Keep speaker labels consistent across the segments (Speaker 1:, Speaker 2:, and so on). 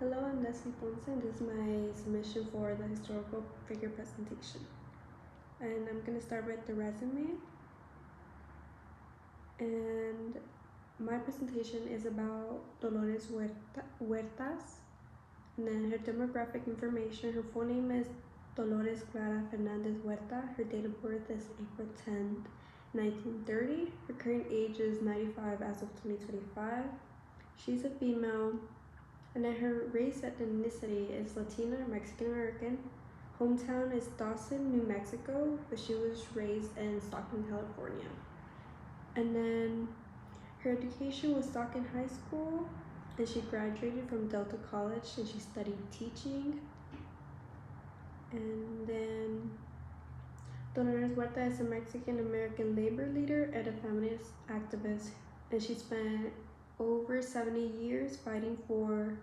Speaker 1: Hello, I'm Leslie Ponce, and this is my submission for the historical figure presentation. And I'm going to start with the resume. And my presentation is about Dolores Huertas. And then her demographic information, her full name is Dolores Clara Fernandez Huerta. Her date of birth is April 10th, 1930. Her current age is 95 as of 2025. She's a female. And then her race ethnicity is Latina or Mexican American. Hometown is Dawson, New Mexico, but she was raised in Stockton, California. And then her education was Stockton High School, and she graduated from Delta College and she studied teaching. And then Dolores Huerta is a Mexican American labor leader and a feminist activist, and she spent over 70 years fighting for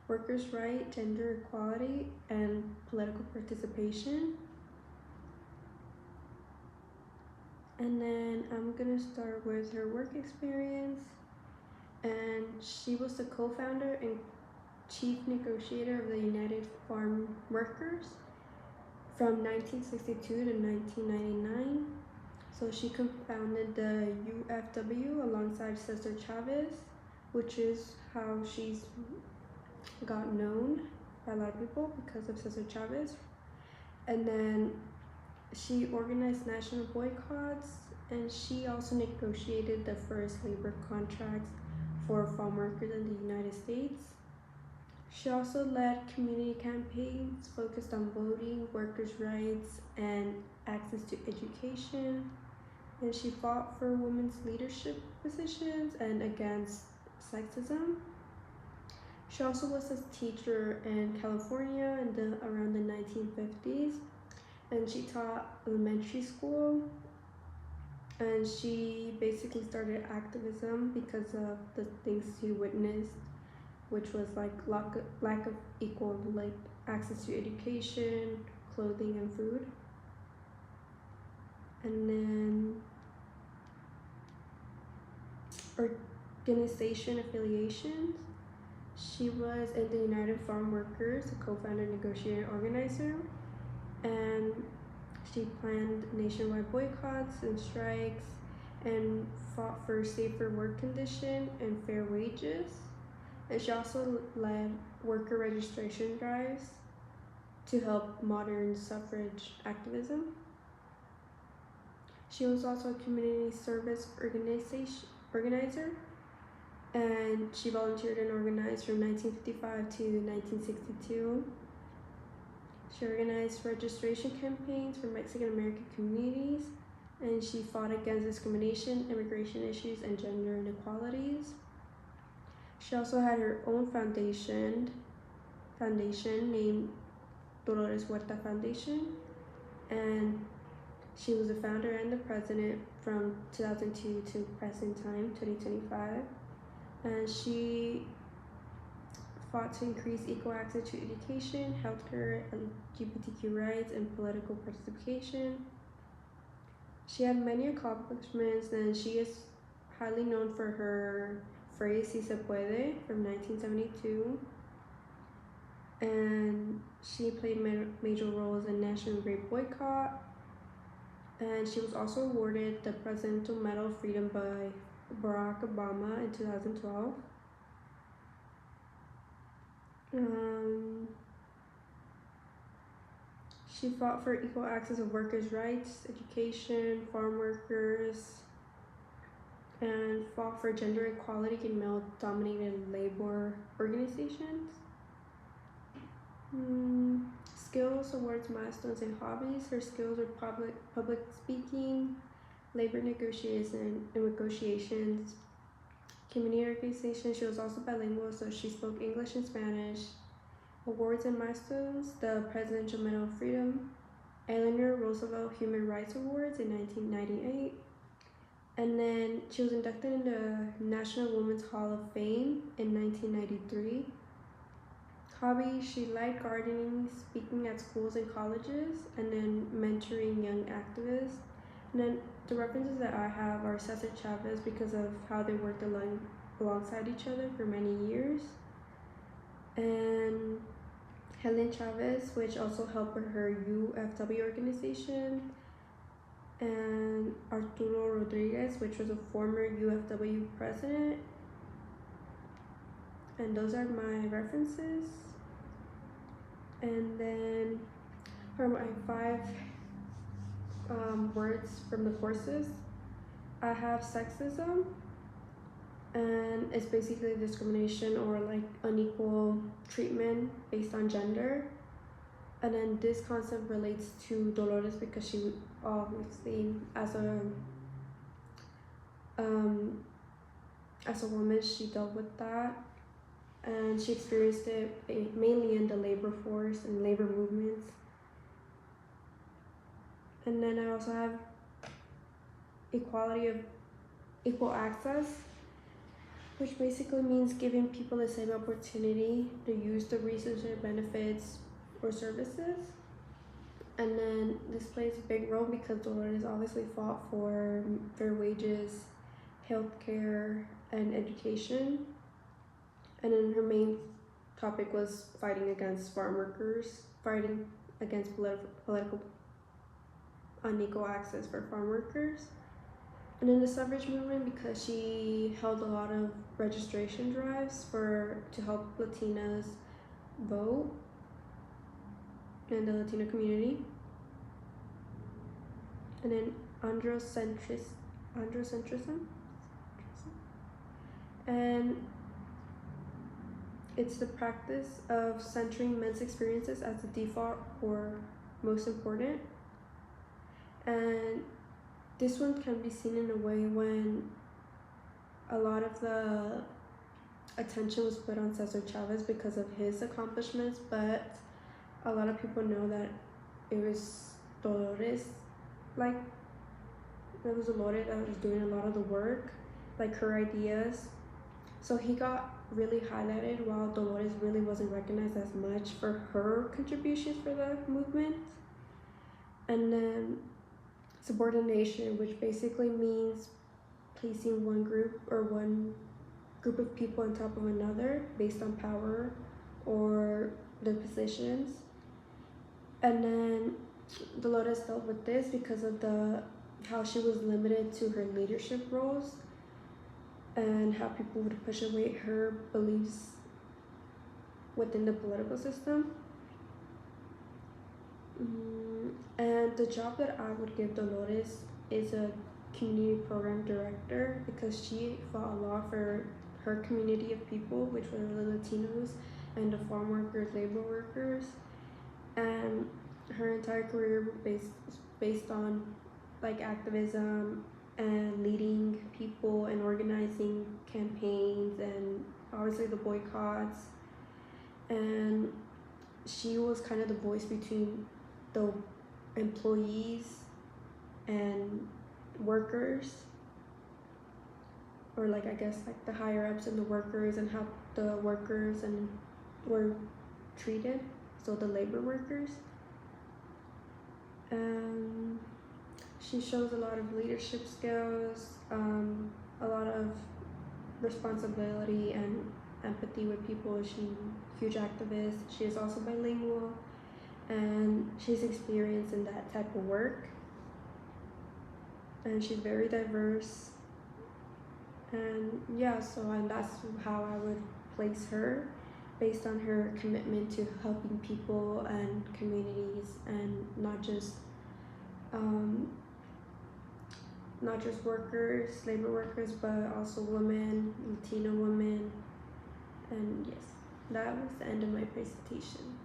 Speaker 1: workers' rights, gender equality, and political participation. And then I'm gonna start with her work experience. And she was the co-founder and chief negotiator of the United Farm Workers from 1962 to 1999. So she co-founded the UFW alongside Cesar Chavez, which is how she's got known by a lot of people because of Cesar Chavez. And then she organized national boycotts, and she also negotiated the first labor contracts for farm workers in the United States. She also led community campaigns focused on voting, workers' rights, and access to education. And she fought for women's leadership positions and against sexism. She also was a teacher in California around the 1950s, and she taught elementary school. And she basically started activism because of the things she witnessed, which was like lack of equal access to education, clothing, and food. And then organization affiliations. She was in the United Farm Workers, a co-founder, negotiator, organizer, and she planned nationwide boycotts and strikes and fought for safer work conditions and fair wages. And she also led worker registration drives to help modern suffrage activism. She was also a community service organizer, and she volunteered and organized from 1955 to 1962. She organized registration campaigns for Mexican American communities, and she fought against discrimination, immigration issues, and gender inequalities. She also had her own foundation named Dolores Huerta Foundation, and she was the founder and the president from 2002 to present time, 2025. And she fought to increase equal access to education, healthcare, LGBTQ rights, and political participation. She had many accomplishments, and she is highly known for her phrase "Si se puede" from 1972. And she played major roles in National Great Boycott. And she was also awarded the Presidential Medal of Freedom by Barack Obama in 2012. She fought for equal access of workers' rights, education, farm workers, and fought for gender equality in male-dominated labor organizations. Skills, awards, milestones, and hobbies. Her skills are public speaking, labor negotiations, community organization. She was also bilingual, so she spoke English and Spanish. Awards and milestones: the Presidential Medal of Freedom, Eleanor Roosevelt Human Rights Awards in 1998. And then she was inducted in the National Women's Hall of Fame in 1993. Hobbies: she liked gardening, speaking at schools and colleges, and then mentoring young activists. And then the references that I have are Cesar Chavez because of how they worked alongside each other for many years. and Helen Chavez, which also helped her UFW organization, and Arturo Rodriguez, which was a former UFW president. And those are my references. And then for my 5 words from the courses, I have sexism, and it's basically discrimination or like unequal treatment based on gender. And then this concept relates to Dolores because she obviously as a woman she dealt with that, and she experienced it mainly in the labor force and labor movements. And then I also have equality of equal access, which basically means giving people the same opportunity to use the resources, benefits, or services. And then this plays a big role because Dolores obviously fought for fair wages, healthcare, and education. And then her main topic was fighting against farm workers, fighting against political unequal access for farm workers. And in the suffrage movement, because she held a lot of registration drives to help Latinas vote in the Latino community. And then androcentrism, and it's the practice of centering men's experiences as the default or most important. And this one can be seen in a way when a lot of the attention was put on Cesar Chavez because of his accomplishments, but a lot of people know that it was Dolores, like it was Dolores that was doing a lot of the work, like her ideas. So he got really highlighted while Dolores really wasn't recognized as much for her contributions for the movement. And then subordination, which basically means placing one group of people on top of another based on power or their positions. And then Dolores dealt with this because of how she was limited to her leadership roles and how people would push away her beliefs within the political system. And the job that I would give Dolores is a community program director because she fought a lot for her community of people, which were the Latinos and the farm workers, labor workers. And her entire career was based on like activism and leading people and organizing campaigns and obviously the boycotts. And she was kind of the voice between the employees and workers, or like I guess like the higher ups and the workers, and how the workers and were treated, so the labor workers. She shows a lot of leadership skills, a lot of responsibility and empathy with people. She's a huge activist. She is also bilingual, and she's experienced in that type of work. And she's very diverse. And yeah, and that's how I would place her, based on her commitment to helping people and communities, and not just workers, labor workers, but also women, Latino women. And yes, that was the end of my presentation.